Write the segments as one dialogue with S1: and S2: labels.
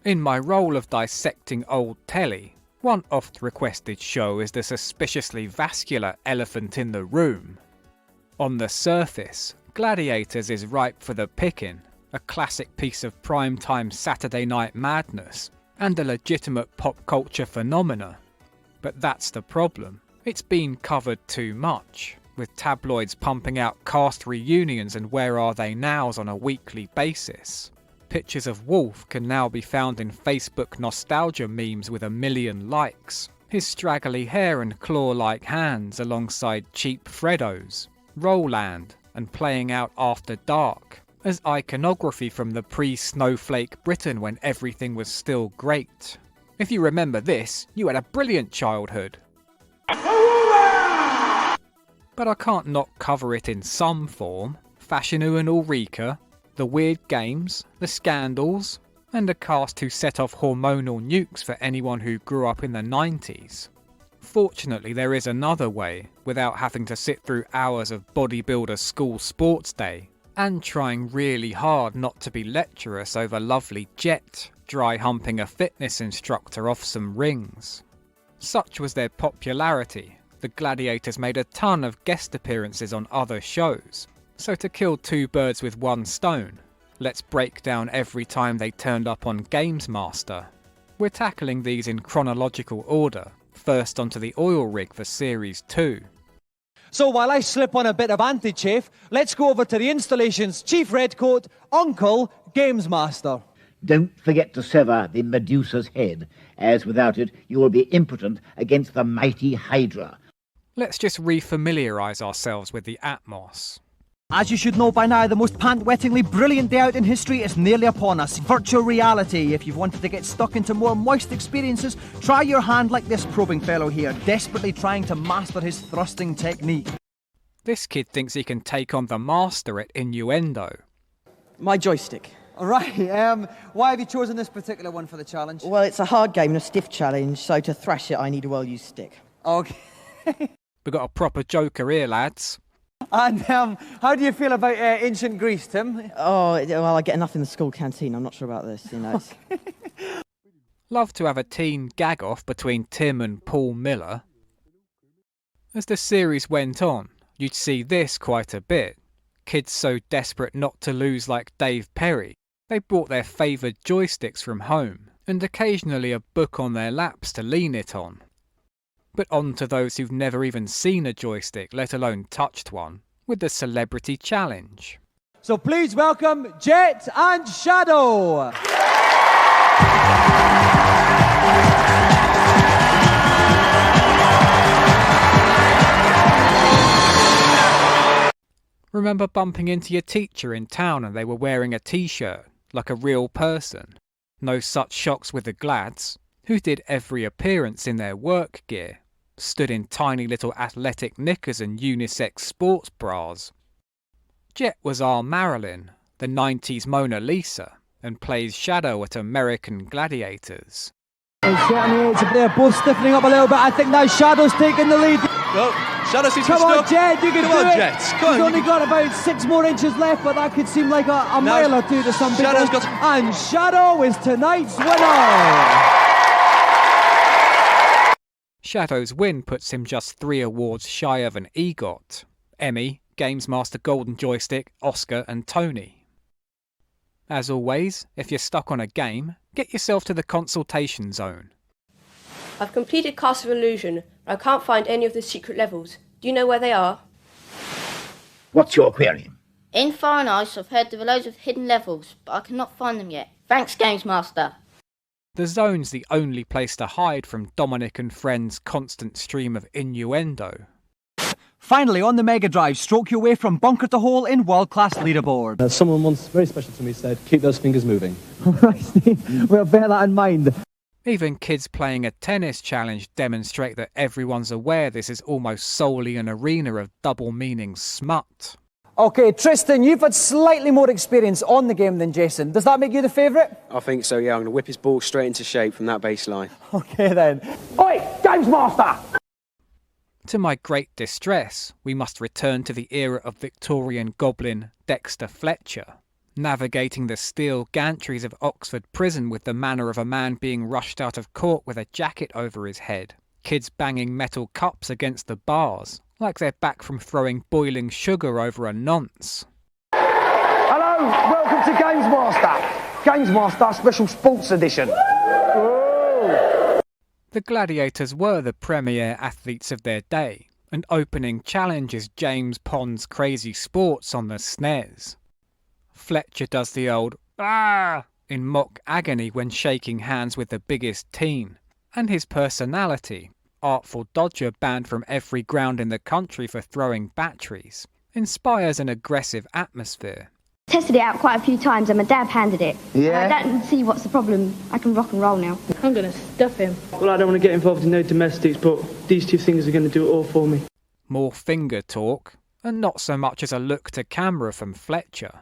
S1: In my role of dissecting old telly, one oft-requested show is the suspiciously vascular elephant in the room. On the surface, Gladiators is ripe for the picking, a classic piece of primetime Saturday night madness, and a legitimate pop culture phenomena. But that's the problem. It's been covered too much, with tabloids pumping out cast reunions and where are they nows on a weekly basis. Pictures of Wolf can now be found in Facebook nostalgia memes with 1 million likes, his straggly hair and claw-like hands alongside cheap Freddos, Roland, and playing out After Dark, as iconography from the pre-Snowflake Britain when everything was still great. If you remember this, you had a brilliant childhood. But I can't not cover it in some form. Fashinu and Ulrika, the weird games, the scandals, and a cast who set off hormonal nukes for anyone who grew up in the 90s. Fortunately, there is another way, without having to sit through hours of bodybuilder school sports day, and trying really hard not to be lecherous over lovely Jet dry humping a fitness instructor off some rings. Such was their popularity, the Gladiators made a ton of guest appearances on other shows. So to kill two birds with one stone, let's break down every time they turned up on GamesMaster. We're tackling these in chronological order, first onto the oil rig for Series 2.
S2: So while I slip on a bit of anti-chafe, let's go over to the installation's chief redcoat, Uncle GamesMaster.
S3: Don't forget to sever the Medusa's head, as without it you will be impotent against the mighty Hydra.
S1: Let's just re-familiarise ourselves with the Atmos.
S2: As you should know by now, the most pant-wettingly brilliant day out in history is nearly upon us. Virtual reality. If you've wanted to get stuck into more moist experiences, try your hand like this probing fellow here, desperately trying to master his thrusting technique.
S1: This kid thinks he can take on the master at innuendo.
S4: My joystick.
S2: Right, why have you chosen this particular one for the challenge?
S4: Well, it's a hard game and a stiff challenge, so to thrash it I need a well-used stick.
S2: Okay.
S1: We got a proper joker here, lads.
S2: And how do you feel about ancient Greece, Tim?
S4: Oh, well, I get enough in the school canteen. I'm not sure about this, you know.
S1: Love to have a teen gag-off between Tim and Paul Miller. As the series went on, you'd see this quite a bit. Kids so desperate not to lose like Dave Perry, they brought their favoured joysticks from home, and occasionally a book on their laps to lean it on. But on to those who've never even seen a joystick, let alone touched one, with the Celebrity Challenge.
S2: So please welcome Jet and Shadow!
S1: Remember bumping into your teacher in town and they were wearing a t-shirt, like a real person? No such shocks with the Glads, who did every appearance in their work gear, stood in tiny little athletic knickers and unisex sports bras. Jet was our Marilyn, the 90s Mona Lisa, and plays Shadow at American Gladiators.
S2: They're both stiffening up a little bit. I think now Shadow's taking the lead.
S5: No, Shadow seems to
S2: Come
S5: be
S2: on,
S5: stuck.
S2: Jet, you can
S5: Come
S2: do
S5: on,
S2: it.
S5: Jet. Come on.
S2: He's only got about 6 more inches left, but that could seem like a mile or two to some people.
S5: Shadow's got
S2: And Shadow is tonight's winner.
S1: Shadow's win puts him just 3 awards shy of an EGOT: Emmy, GamesMaster Golden Joystick, Oscar and Tony. As always, if you're stuck on a game, get yourself to the consultation zone.
S6: I've completed Castle of Illusion, but I can't find any of the secret levels. Do you know where they are?
S3: What's your query?
S7: In Far and Ice, I've heard there are loads of hidden levels, but I cannot find them yet. Thanks, GamesMaster.
S1: The zone's the only place to hide from Dominic and friends' constant stream of innuendo.
S2: Finally, on the Mega Drive, stroke your way from bunker to hole in world-class leaderboard.
S5: Someone once, very special to me, said, keep those fingers moving.
S2: Right, Steve, we'll bear that in mind.
S1: Even kids playing a tennis challenge demonstrate that everyone's aware this is almost solely an arena of double-meaning smut.
S2: Okay, Tristan, you've had slightly more experience on the game than Jason. Does that make you the favourite?
S8: I think so, yeah. I'm going to whip his ball straight into shape from that baseline.
S2: Okay, then.
S3: Oi, GamesMaster!
S1: To my great distress, we must return to the era of Victorian goblin Dexter Fletcher, navigating the steel gantries of Oxford Prison with the manner of a man being rushed out of court with a jacket over his head, kids banging metal cups against the bars, like they're back from throwing boiling sugar over a nonce.
S9: Hello, welcome to GamesMaster. GamesMaster Special Sports Edition. Whoa.
S1: The Gladiators were the premier athletes of their day, and opening challenges James Pond's Crazy Sports on the SNES. Fletcher does the old "ah" in mock agony when shaking hands with the biggest teen, and his personality, artful dodger banned from every ground in the country for throwing batteries, inspires an aggressive atmosphere.
S10: Tested it out quite a few times and my dad handed it.
S9: Yeah?
S10: I don't see what's the problem. I can rock and roll now.
S11: I'm going to stuff him.
S5: Well, I don't want to get involved in no domestics, but these two things are going to do it all for me.
S1: More finger talk, and not so much as a look to camera from Fletcher.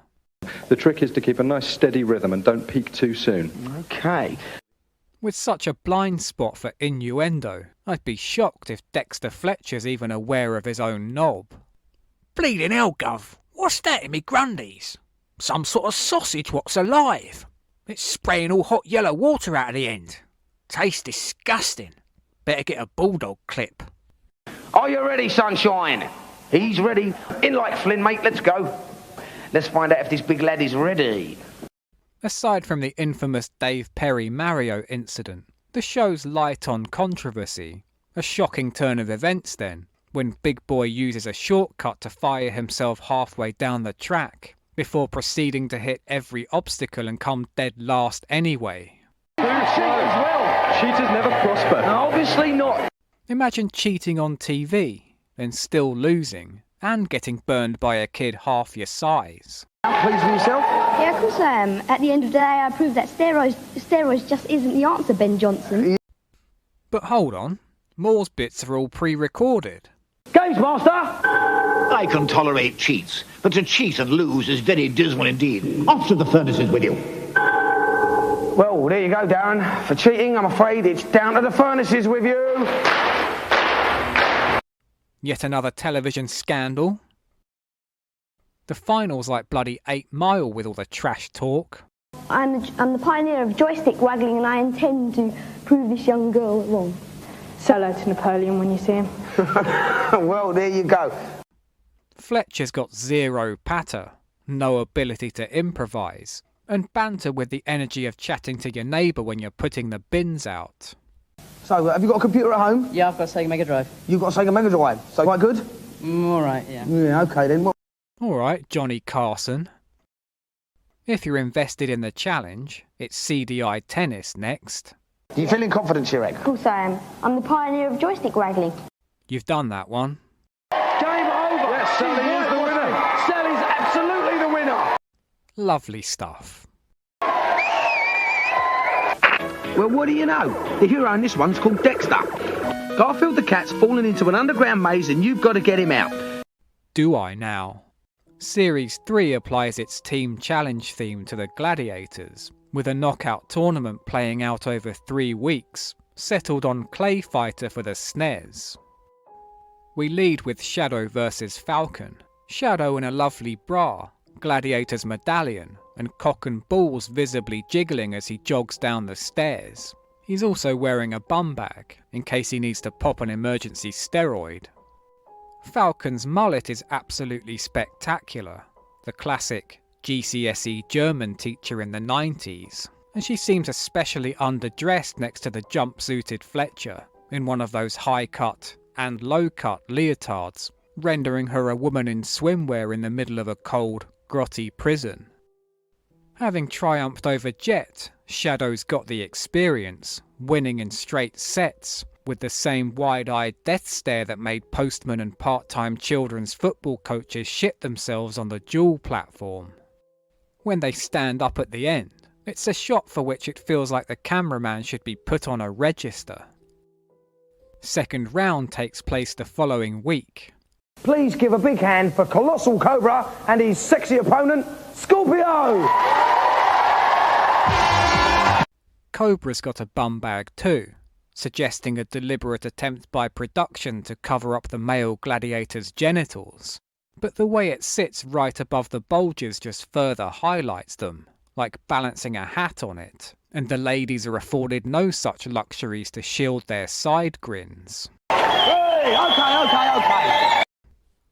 S12: The trick is to keep a nice steady rhythm and don't peak too soon.
S9: Okay.
S1: With such a blind spot for innuendo, I'd be shocked if Dexter Fletcher's even aware of his own knob.
S13: Bleeding hell, Gov. What's that in me grundies? Some sort of sausage what's alive. It's spraying all hot yellow water out of the end. Tastes disgusting. Better get a bulldog clip.
S9: Are you ready, sunshine? He's ready. In like Flynn, mate. Let's go. Let's find out if this big lad is ready.
S1: Aside from the infamous Dave Perry Mario incident, the show's light on controversy. A shocking turn of events then, when Big Boy uses a shortcut to fire himself halfway down the track, before proceeding to hit every obstacle and come dead last anyway.
S12: Cheaters never prosper.
S9: No, obviously not.
S1: Imagine cheating on TV, then still losing, and getting burned by a kid half your size.
S9: Pleased with yourself?
S10: Yeah, of course I am. At the end of the day, I prove that steroids just isn't the answer, Ben Johnson.
S1: But hold on, Moore's bits are all pre-recorded.
S9: GamesMaster!
S3: I can tolerate cheats, but to cheat and lose is very dismal indeed. Off to the furnaces with you.
S9: Well, there you go, Darren. For cheating, I'm afraid it's down to the furnaces with you.
S1: Yet another television scandal. The final's like bloody 8 Mile with all the trash talk.
S10: I'm the pioneer of joystick waggling and I intend to prove this young girl wrong.
S11: Say hello to Napoleon when you see him.
S9: Well, there you go.
S1: Fletcher's got zero patter, no ability to improvise, and banter with the energy of chatting to your neighbour when you're putting the bins out.
S9: So, have you got a computer at home?
S4: Yeah, I've got a Sega Mega Drive.
S9: You've got a Sega Mega Drive. So, quite good?
S4: All right, yeah.
S9: Yeah, okay then. Well,
S1: Alright, Johnny Carson. If you're invested in the challenge, it's CDI tennis next.
S9: are you feeling confident, Chirac?
S10: Of course I am. I'm the pioneer of joystick waggling.
S1: You've done that one.
S9: Game over! Yes, Sally is the winner! Sally's absolutely the winner!
S1: Lovely stuff.
S9: Well, what do you know? The hero in this one's called Dexter. Garfield the cat's fallen into an underground maze and you've got to get him out.
S1: Do I now? Series 3 applies its team challenge theme to the Gladiators, with a knockout tournament playing out over 3 weeks, settled on Clay Fighter for the SNES. We lead with Shadow versus Falcon. Shadow in a lovely bra, Gladiator's medallion, and cock and balls visibly jiggling as he jogs down the stairs. He's also wearing a bum bag, in case he needs to pop an emergency steroid. Falcon's mullet is absolutely spectacular, the classic GCSE German teacher in the 90s, and she seems especially underdressed next to the jumpsuited Fletcher, in one of those high-cut and low-cut leotards, rendering her a woman in swimwear in the middle of a cold, grotty prison. Having triumphed over Jet, Shadow's got the experience, winning in straight sets, with the same wide-eyed death stare that made postmen and part-time children's football coaches shit themselves on the dual platform. When they stand up at the end, it's a shot for which it feels like the cameraman should be put on a register. Second round takes place the following week.
S9: Please give a big hand for Colossal Cobra and his sexy opponent, Scorpio!
S1: Cobra's got a bum bag too, suggesting a deliberate attempt by production to cover up the male gladiator's genitals. but the way it sits right above the bulges just further highlights them, like balancing a hat on it, and the ladies are afforded no such luxuries to shield their side grins.
S9: Hey, okay.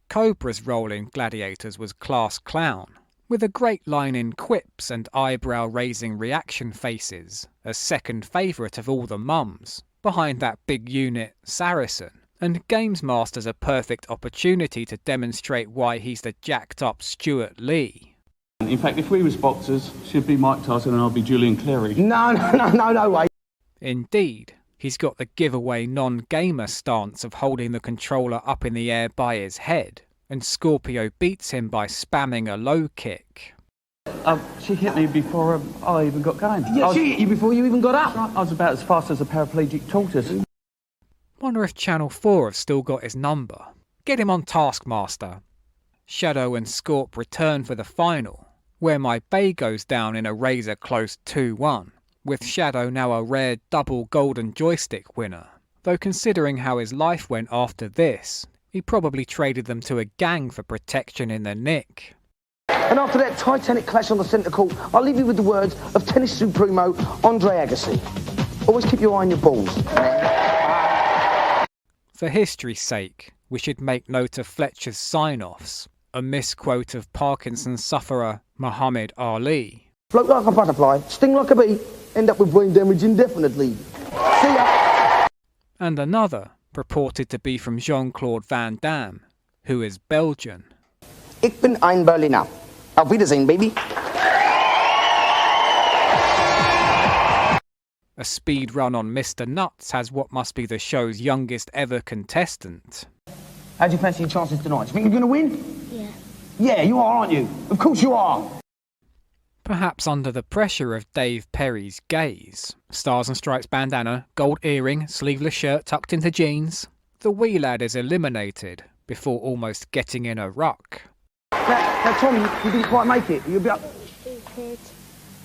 S1: Cobra's role in Gladiators was class clown, with a great line in quips and eyebrow-raising reaction faces, a second favourite of all the mums, behind that big unit, Saracen, and GamesMaster's a perfect opportunity to demonstrate why he's the jacked-up Stuart Lee.
S14: In fact, if we was boxers, she'd be Mike Tyson and I'll be Julian Cleary.
S9: No way.
S1: Indeed, he's got the giveaway non-gamer stance of holding the controller up in the air by his head, and Scorpio beats him by spamming a low kick.
S14: She hit me before I even got going.
S9: Yeah, she hit you before you even got up.
S14: I was about as fast as a paraplegic tortoise.
S1: Wonder if Channel 4 have still got his number. Get him on Taskmaster. Shadow and Scorp return for the final, where my bay goes down in a razor-close 2-1, with Shadow now a rare double golden joystick winner, though considering how his life went after this, he probably traded them to a gang for protection in the nick.
S9: And after that titanic clash on the centre court, I'll leave you with the words of tennis supremo Andre Agassi. Always keep your eye on your balls.
S1: For history's sake, we should make note of Fletcher's sign-offs, a misquote of Parkinson's sufferer Muhammad Ali.
S9: Float like a butterfly, sting like a bee, end up with brain damage indefinitely. See ya!
S1: And another, purported to be from Jean-Claude Van Damme, who is Belgian.
S9: Ik ben ein Berliner. Auf Wiedersehen, baby.
S1: A speed run on Mr. Nuts has what must be the show's youngest ever contestant.
S9: How do you fancy your chances tonight? Do you think you're going to win?
S10: Yeah.
S9: Yeah, you are, aren't you? Of course you are.
S1: Perhaps under the pressure of Dave Perry's gaze, Stars and Stripes bandana, gold earring, sleeveless shirt tucked into jeans, the wee lad is eliminated before almost getting in a ruck.
S9: Now Tommy, you didn't quite make it. You'll be up...
S10: Stupid.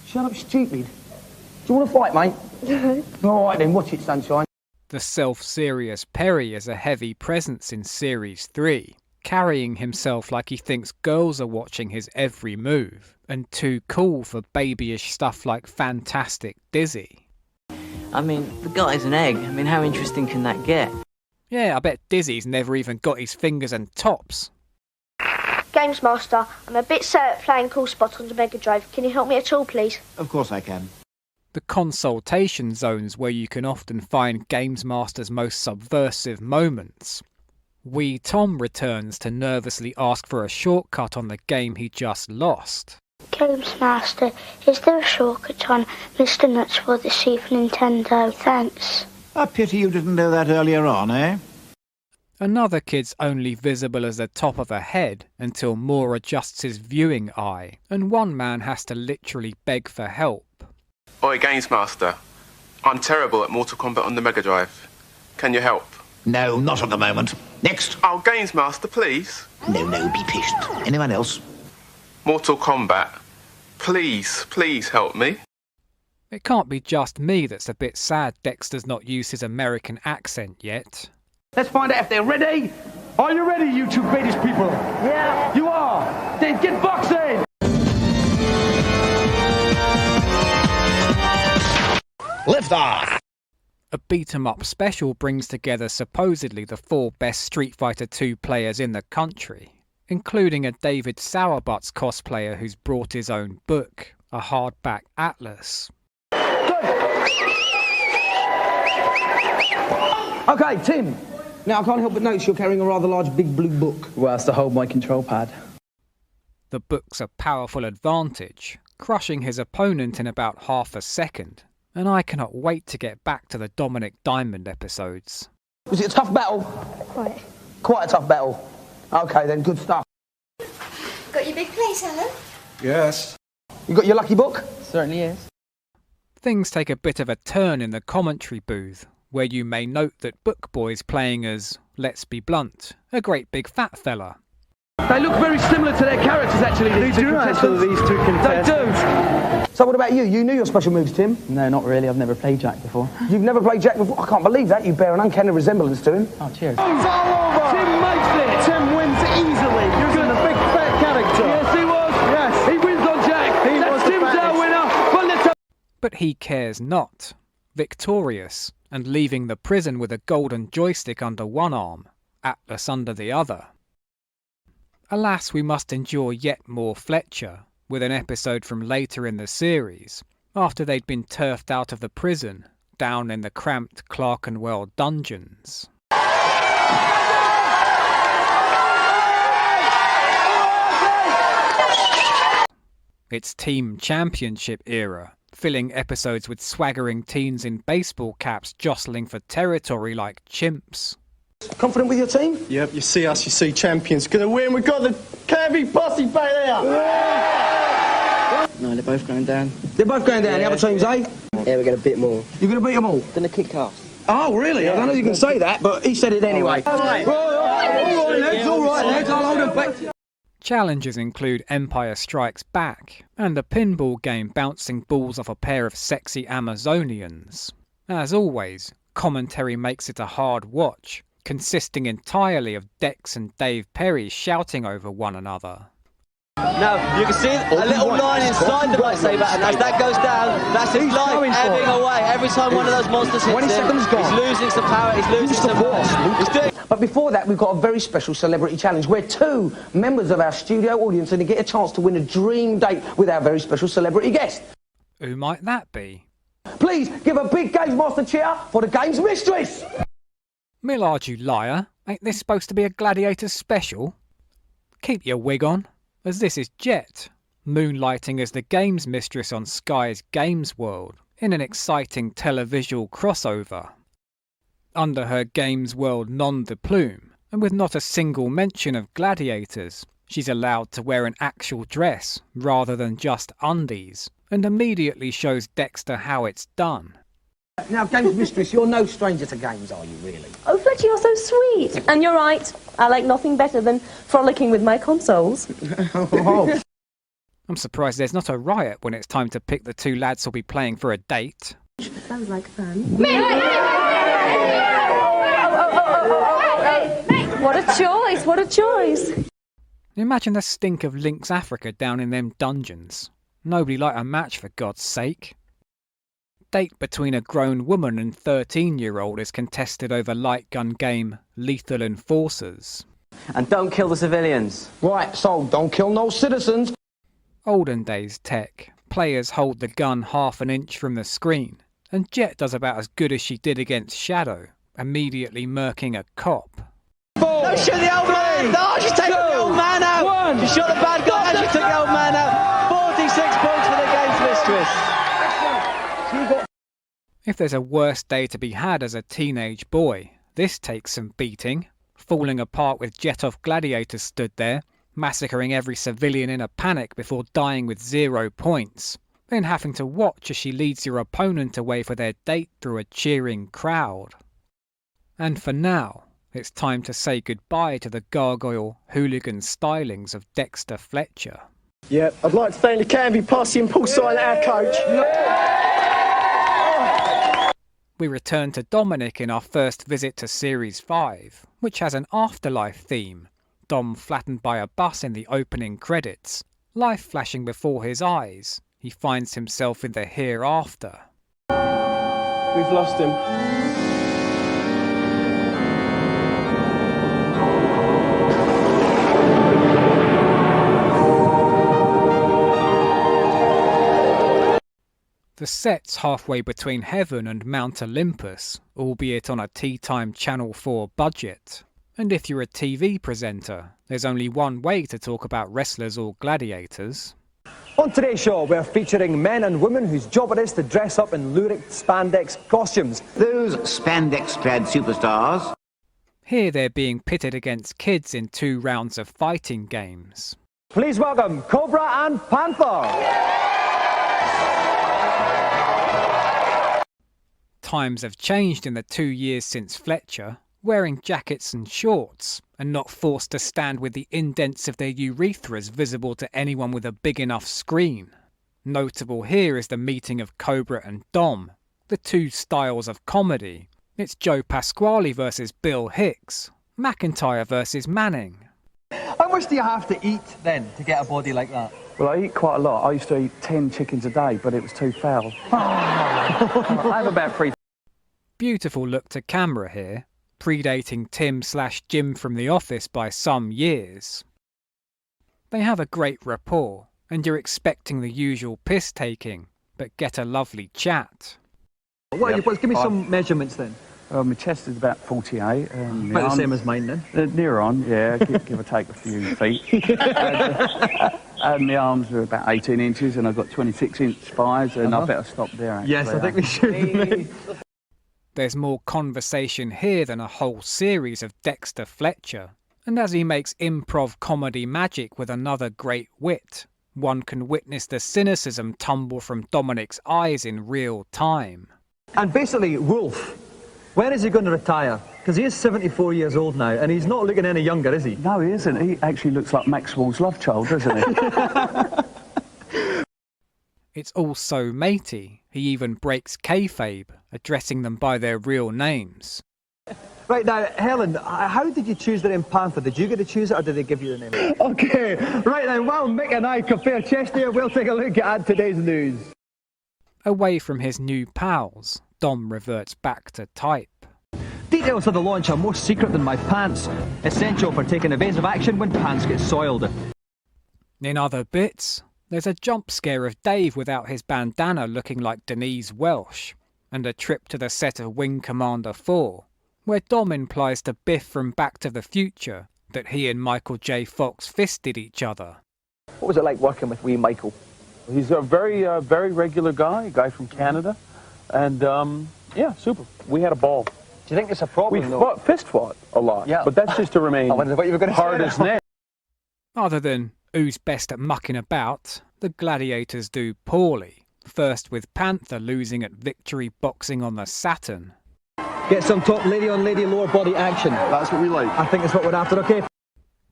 S9: Shut up, stupid. Do you want to fight, mate?
S10: No.
S9: All right then, watch it, sunshine.
S1: The self-serious Perry is a heavy presence in Series 3, carrying himself like he thinks girls are watching his every move, and too cool for babyish stuff like Fantastic Dizzy.
S15: I mean, the guy's an egg. I mean, how interesting can that get?
S1: Yeah, I bet Dizzy's never even got his fingers and tops.
S10: GamesMaster, I'm a bit sad at playing Cool Spot on the Mega Drive. Can you help me at all, please?
S3: Of course I can.
S1: The consultation zones where you can often find GamesMaster's most subversive moments. Wee Tom returns to nervously ask for a shortcut on the game he just lost.
S10: GamesMaster, is there a shortcut on Mr. Nuts for the Super Nintendo? Thanks.
S3: A pity you didn't know that earlier on, eh?
S1: Another kid's only visible as the top of a head until Moore adjusts his viewing eye, and one man has to literally beg for help.
S16: Oi, GamesMaster. I'm terrible at Mortal Kombat on the Mega Drive. Can you help?
S3: No, not at the moment. Next.
S16: Oh, GamesMaster, please.
S3: No, be patient. Anyone else?
S16: Mortal Kombat. Please help me.
S1: It can't be just me that's a bit sad Dexter's not used his American accent yet.
S9: Let's find out if they're ready. Are you ready, you two greatest people? Yeah. You are. Then get boxing!
S3: Lift off!
S1: A beat-em-up special brings together supposedly the 4 best Street Fighter II players in the country, including a David Sourbutt's cosplayer who's brought his own book, a hardback atlas.
S9: Okay, Tim. Now, I can't help but notice you're carrying a rather large big blue book.
S5: Well, that's to hold my control pad.
S1: The book's a powerful advantage, crushing his opponent in about half a second, and I cannot wait to get back to the Dominic Diamond episodes.
S9: Was it a tough battle? Quite a tough battle. Okay then, good stuff.
S17: Got your big place, Alan?
S14: Yes.
S9: You got your lucky book?
S5: Certainly is.
S1: Things take a bit of a turn in the commentary booth, where you may note that Book Boy's playing as, let's be blunt, a great big fat fella.
S9: They look very similar to their characters, actually.
S5: They do, actually, these two contestants.
S9: They do. So what about you? You knew your special moves, Tim?
S5: No, not really. I've never played Jack before.
S9: You've never played Jack before? I can't believe that. You bear an uncanny resemblance to him.
S5: Oh, cheers.
S9: It's all over. Tim makes it. Tim wins easily. You're going to
S1: But he cares not, victorious, and leaving the prison with a golden joystick under one arm, Atlas under the other. Alas, we must endure yet more Fletcher, with an episode from later in the series, after they'd been turfed out of the prison, down in the cramped Clarkenwell dungeons. It's Team Championship era, filling episodes with swaggering teens in baseball caps jostling for territory like chimps.
S18: Confident with your team?
S19: Yep, you see us, you see champions. Gonna win, we've got the Canby posse back there!
S15: No, they're both going down.
S18: They're both going down, the other teams, eh?
S15: Yeah, we're going to beat them all.
S18: You're going to beat them all?
S15: Going to kick ass.
S18: Oh, really? I don't know if you can say that, but he said it anyway. All right, lads, I'll hold them back.
S1: Challenges include Empire Strikes Back, and a pinball game bouncing balls off a pair of sexy Amazonians. As always, commentary makes it a hard watch, consisting entirely of Dex and Dave Perry shouting over one another.
S20: Now, you can see a little line inside the lightsaber, and as that goes down, that's his life ebbing away. Every time one of those monsters hits
S18: 20
S20: him,
S18: seconds gone.
S20: he's losing some power, he's losing some force. He's doing...
S18: But before that, we've got a very special celebrity challenge where two members of our studio audience are going to get a chance to win a dream date with our very special celebrity guest.
S1: Who might that be?
S18: Please give a big GamesMaster cheer for the Games Mistress!
S1: Millard, you liar. Ain't this supposed to be a Gladiators special? Keep your wig on, as this is Jet, moonlighting as the Games Mistress on Sky's Games World, in an exciting televisual crossover. Under her Games World nom de plume, and with not a single mention of Gladiators, she's allowed to wear an actual dress rather than just undies, and immediately shows Dexter how it's done.
S18: Now, Games Mistress, you're no stranger to games, are you, really?
S21: Oh, Fletcher, you're so sweet. And you're right. I like nothing better than frolicking with my consoles.
S1: I'm surprised there's not a riot when it's time to pick the two lads who'll be playing for a date.
S21: Sounds like fun. What a choice, what a choice.
S1: Imagine the stink of Lynx Africa down in them dungeons. Nobody like a match, for God's sake. Date between a grown woman and 13-year-old is contested over light gun game Lethal Enforcers.
S20: And don't kill the civilians.
S18: Right, so don't kill no citizens.
S1: Olden days tech. Players hold the gun half an inch from the screen, and Jet does about as good as she did against Shadow, immediately murking a cop.
S20: Don't shoot the old man! No, she's taking the old man out! She shot the bad guy and she took the old man out. 46 points for the Games Mistress.
S1: If there's a worse day to be had as a teenage boy, this takes some beating. Falling apart with Jet off Gladiators stood there, massacring every civilian in a panic before dying with 0 points, then having to watch as she leads your opponent away for their date through a cheering crowd. And for now, it's time to say goodbye to the gargoyle hooligan stylings of Dexter Fletcher.
S19: Yep, I'd like to thank the Canby posse and Paul Silent, our coach.
S1: We return to Dominic in our first visit to Series 5, which has an afterlife theme. Dom flattened by a bus in the opening credits, life flashing before his eyes. He finds himself in the hereafter.
S14: We've lost him.
S1: The set's halfway between heaven and Mount Olympus, albeit on a Tea Time Channel 4 budget. And if you're a TV presenter, there's only one way to talk about wrestlers or gladiators.
S22: On today's show, we're featuring men and women whose job it is to dress up in lurid spandex costumes.
S3: Those spandex-clad superstars.
S1: Here they're being pitted against kids in 2 rounds of fighting games.
S22: Please welcome Cobra and Panther.
S1: Times have changed in the 2 years since Fletcher, wearing jackets and shorts, and not forced to stand with the indents of their urethras visible to anyone with a big enough screen. Notable here is the meeting of Cobra and Dom, the 2 styles of comedy. It's Joe Pasquale versus Bill Hicks, McIntyre versus Manning.
S22: How much do you have to eat, then, to get a body like that?
S14: Well, I eat quite a lot. I used to eat 10 chickens a day, but it was too foul. I have about 3.
S1: Beautiful look to camera here, predating Tim/Jim from The Office by some years. They have a great rapport, and you're expecting the usual piss-taking, but get a lovely chat.
S22: What are you, give me some measurements then.
S14: Well, my chest is about 48.
S22: About the same as mine then?
S14: Near on, yeah, give or take a few feet. And my arms are about 18 inches, and I've got 26-inch thighs, and I better stop there, actually.
S22: Yes, I think we should.
S1: There's more conversation here than a whole series of Dexter Fletcher, and as he makes improv comedy magic with another great wit, one can witness the cynicism tumble from Dominic's eyes in real time.
S22: And basically, Wolf, when is he going to retire? Because he is 74 years old now, and he's not looking any younger, is he?
S14: No, he isn't. He actually looks like Maxwell's love child, doesn't he?
S1: It's all so matey, he even breaks kayfabe, addressing them by their real names.
S22: Right, now, Helen, how did you choose the name Panther? Did you get to choose it, or did they give you the name?
S19: Okay, right then, while Mick and I compare chest here, we'll take a look at today's news.
S1: Away from his new pals, Dom reverts back to type.
S2: Details of the launch are more secret than my pants. Essential for taking evasive action when pants get soiled.
S1: In other bits, there's a jump scare of Dave without his bandana looking like Denise Welsh, and a trip to the set of Wing Commander 4, where Dom implies to Biff from Back to the Future that he and Michael J. Fox fisted each other.
S22: What was it like working with wee Michael?
S14: He's a very regular guy, a guy from Canada, and yeah, super. We had a ball.
S22: Do you think it's a problem,
S14: We fist fought a lot,
S22: yeah.
S14: But that's just to remain
S22: I wondered what you were going to
S14: hard
S22: say
S14: as nails.
S1: Other than who's best at mucking about, the Gladiators do poorly, first with Panther losing at Victory Boxing on the Saturn.
S22: Get some top lady-on-lady lower body action.
S14: That's what we like.
S22: I think that's what we're after, okay?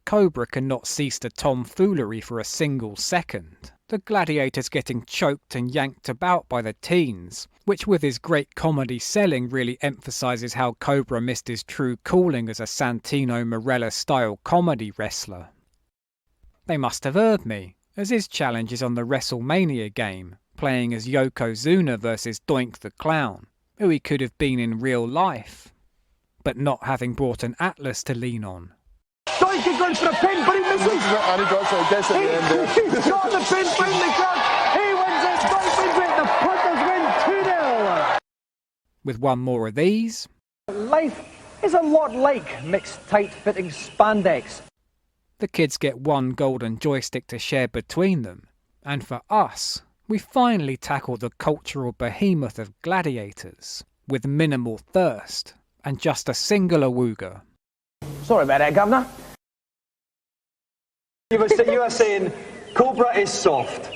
S1: Cobra cannot cease the tomfoolery for a single second, the Gladiators getting choked and yanked about by the teens, which with his great comedy selling really emphasises how Cobra missed his true calling as a Santino Marella-style comedy wrestler. They must have heard me, as his challenge is on the WrestleMania game, playing as Yokozuna versus Doink the Clown, who he could have been in real life, but not having brought an atlas to lean on.
S19: Doink is going for a pin, but he misses.
S14: And he drops it, gets at the end.
S19: He's got the pin, finally got. He wins it. Doink wins it. The Punters win 2-0.
S1: With one more of these,
S22: Life is a lot like mixed tight-fitting spandex.
S1: the kids get one golden joystick to share between them, and for us, we finally tackle the cultural behemoth of Gladiators, with minimal thirst, and just a single awooga.
S18: Sorry about that, Governor.
S22: You were saying Cobra is soft.